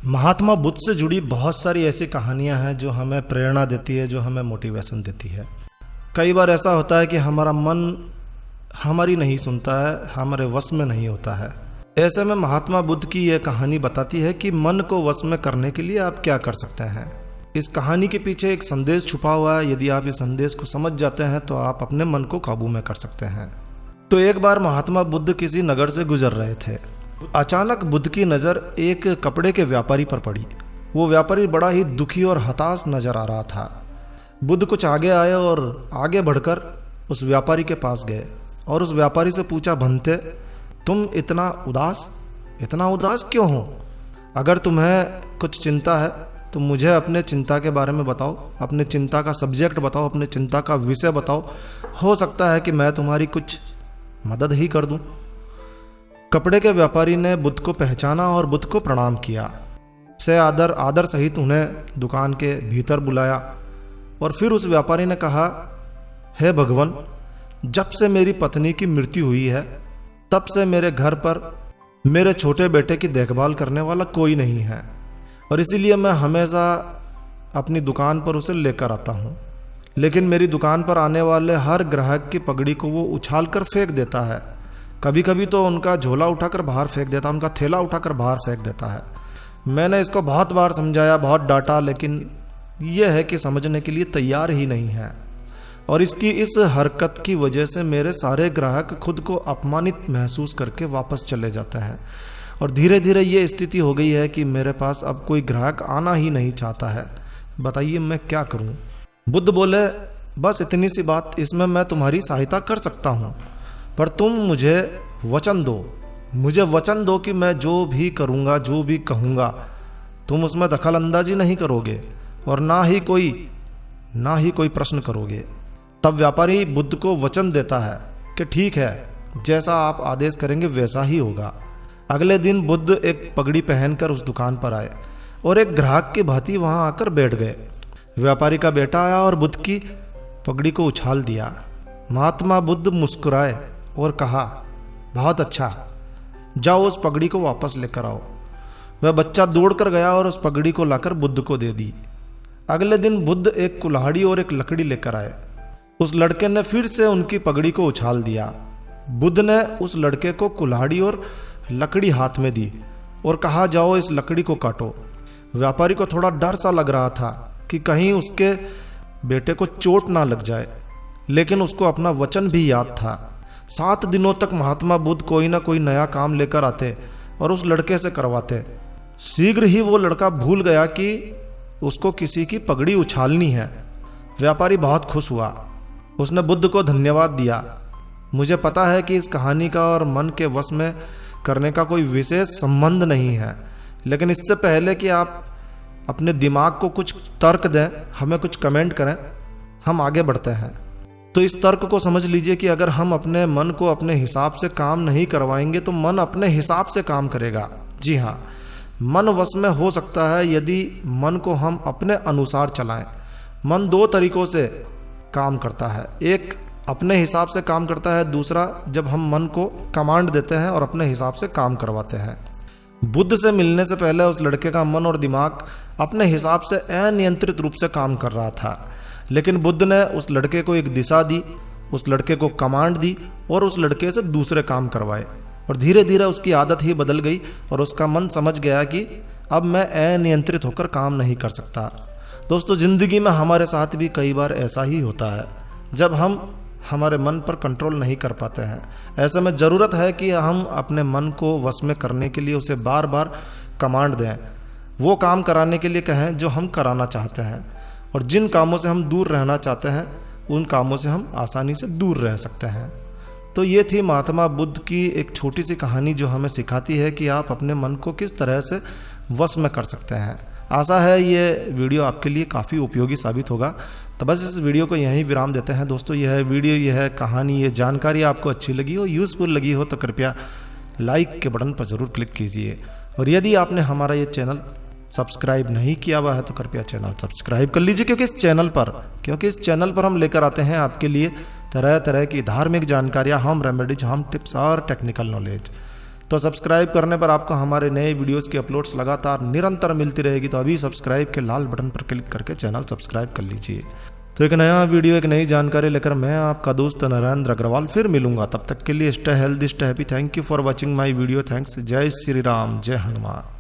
महात्मा बुद्ध से जुड़ी बहुत सारी ऐसी कहानियां हैं जो हमें प्रेरणा देती है, जो हमें मोटिवेशन देती है। कई बार ऐसा होता है कि हमारा मन हमारी नहीं सुनता है, हमारे वश में नहीं होता है। ऐसे में महात्मा बुद्ध की यह कहानी बताती है कि मन को वश में करने के लिए आप क्या कर सकते हैं। इस कहानी के पीछे एक संदेश छुपा हुआ है। यदि आप इस संदेश को समझ जाते हैं तो आप अपने मन को काबू में कर सकते हैं। तो एक बार महात्मा बुद्ध किसी नगर से गुजर रहे थे। अचानक बुद्ध की नज़र एक कपड़े के व्यापारी पर पड़ी। वो व्यापारी बड़ा ही दुखी और हताश नजर आ रहा था। बुद्ध कुछ आगे आए और आगे बढ़कर उस व्यापारी के पास गए और उस व्यापारी से पूछा, भंते, तुम इतना उदास क्यों हो? अगर तुम्हें कुछ चिंता है तो मुझे अपने चिंता के बारे में बताओ, अपने चिंता का सब्जेक्ट बताओ, अपने चिंता का विषय बताओ। हो सकता है कि मैं तुम्हारी कुछ मदद ही कर दूं। कपड़े के व्यापारी ने बुद्ध को पहचाना और बुद्ध को प्रणाम किया। से आदर सहित उन्हें दुकान के भीतर बुलाया और फिर उस व्यापारी ने कहा, हे भगवान, जब से मेरी पत्नी की मृत्यु हुई है तब से मेरे घर पर मेरे छोटे बेटे की देखभाल करने वाला कोई नहीं है और इसीलिए मैं हमेशा अपनी दुकान पर उसे लेकर आता हूँ। लेकिन मेरी दुकान पर आने वाले हर ग्राहक की पगड़ी को वो उछाल कर फेंक देता है। कभी कभी तो उनका झोला उठाकर बाहर फेंक देता है, उनका थैला उठाकर बाहर फेंक देता है। मैंने इसको बहुत बार समझाया, बहुत डांटा, लेकिन यह है कि समझने के लिए तैयार ही नहीं है। और इसकी इस हरकत की वजह से मेरे सारे ग्राहक खुद को अपमानित महसूस करके वापस चले जाते हैं और धीरे धीरे ये स्थिति हो गई है कि मेरे पास अब कोई ग्राहक आना ही नहीं चाहता है। बताइए मैं क्या करूं? बुद्ध बोले, बस इतनी सी बात, इसमें मैं तुम्हारी सहायता कर सकता हूँ, पर तुम मुझे वचन दो कि मैं जो भी करूँगा, जो भी कहूँगा, तुम उसमें दखल अंदाजी नहीं करोगे और ना ही कोई प्रश्न करोगे। तब व्यापारी बुद्ध को वचन देता है कि ठीक है, जैसा आप आदेश करेंगे वैसा ही होगा। अगले दिन बुद्ध एक पगड़ी पहनकर उस दुकान पर आए और एक ग्राहक की भांति वहां आकर बैठ गए। व्यापारी का बेटा आया और बुद्ध की पगड़ी को उछाल दिया। महात्मा बुद्ध मुस्कुराए और कहा, बहुत अच्छा, जाओ उस पगड़ी को वापस लेकर आओ। वह बच्चा दौड़कर गया और उस पगड़ी को लाकर बुद्ध को दे दी। अगले दिन बुद्ध एक कुल्हाड़ी और एक लकड़ी लेकर आए। उस लड़के ने फिर से उनकी पगड़ी को उछाल दिया। बुद्ध ने उस लड़के को कुल्हाड़ी और लकड़ी हाथ में दी और कहा, जाओ इस लकड़ी को काटो। व्यापारी को थोड़ा डर सा लग रहा था कि कहीं उसके बेटे को चोट ना लग जाए, लेकिन उसको अपना वचन भी याद था। 7 दिनों तक महात्मा बुद्ध कोई ना कोई नया काम लेकर आते और उस लड़के से करवाते। शीघ्र ही वो लड़का भूल गया कि उसको किसी की पगड़ी उछालनी है। व्यापारी बहुत खुश हुआ। उसने बुद्ध को धन्यवाद दिया। मुझे पता है कि इस कहानी का और मन के वश में करने का कोई विशेष संबंध नहीं है, लेकिन इससे पहले कि आप अपने दिमाग को कुछ तर्क दें, हमें कुछ कमेंट करें, हम आगे बढ़ते हैं। तो इस तर्क को समझ लीजिए कि अगर हम अपने मन को अपने हिसाब से काम नहीं करवाएंगे तो मन अपने हिसाब से काम करेगा। जी हाँ, मन वश में हो सकता है यदि मन को हम अपने अनुसार चलाएं। मन 2 तरीकों से काम करता है, एक अपने हिसाब से काम करता है, दूसरा जब हम मन को कमांड देते हैं और अपने हिसाब से काम करवाते हैं। बुद्ध से मिलने से पहले उस लड़के का मन और दिमाग अपने हिसाब से अनियंत्रित रूप से काम कर रहा था, लेकिन बुद्ध ने उस लड़के को एक दिशा दी, उस लड़के को कमांड दी और उस लड़के से दूसरे काम करवाए और धीरे धीरे उसकी आदत ही बदल गई और उसका मन समझ गया कि अब मैं अनियंत्रित होकर काम नहीं कर सकता। दोस्तों, ज़िंदगी में हमारे साथ भी कई बार ऐसा ही होता है जब हम हमारे मन पर कंट्रोल नहीं कर पाते हैं। ऐसे में ज़रूरत है कि हम अपने मन को वश में करने के लिए उसे बार बार कमांड दें, वो काम कराने के लिए कहें जो हम कराना चाहते हैं, और जिन कामों से हम दूर रहना चाहते हैं उन कामों से हम आसानी से दूर रह सकते हैं। तो ये थी महात्मा बुद्ध की एक छोटी सी कहानी जो हमें सिखाती है कि आप अपने मन को किस तरह से वश में कर सकते हैं। आशा है ये वीडियो आपके लिए काफ़ी उपयोगी साबित होगा। तो बस इस वीडियो को यहीं विराम देते हैं। दोस्तों, यह वीडियो, यह कहानी, ये जानकारी आपको अच्छी लगी हो, यूज़फुल लगी हो तो कृपया लाइक के बटन पर ज़रूर क्लिक कीजिए। और यदि आपने हमारा ये चैनल सब्सक्राइब नहीं किया हुआ है तो कृपया चैनल सब्सक्राइब कर लीजिए, क्योंकि इस चैनल पर हम लेकर आते हैं आपके लिए तरह तरह की धार्मिक जानकारियाँ, होम रेमेडीज, होम टिप्स और टेक्निकल नॉलेज। तो सब्सक्राइब करने पर आपको हमारे नए वीडियोस की अपलोड्स लगातार निरंतर मिलती रहेगी। तो अभी सब्सक्राइब के लाल बटन पर क्लिक करके चैनल सब्सक्राइब कर लीजिए। तो एक नया वीडियो, एक नई जानकारी लेकर मैं आपका दोस्त नरेंद्र अग्रवाल फिर मिलूंगा। तब तक के लिए stay healthy, stay happy. Thank you for watching my video. Thanks. जय श्री राम, जय हनुमान।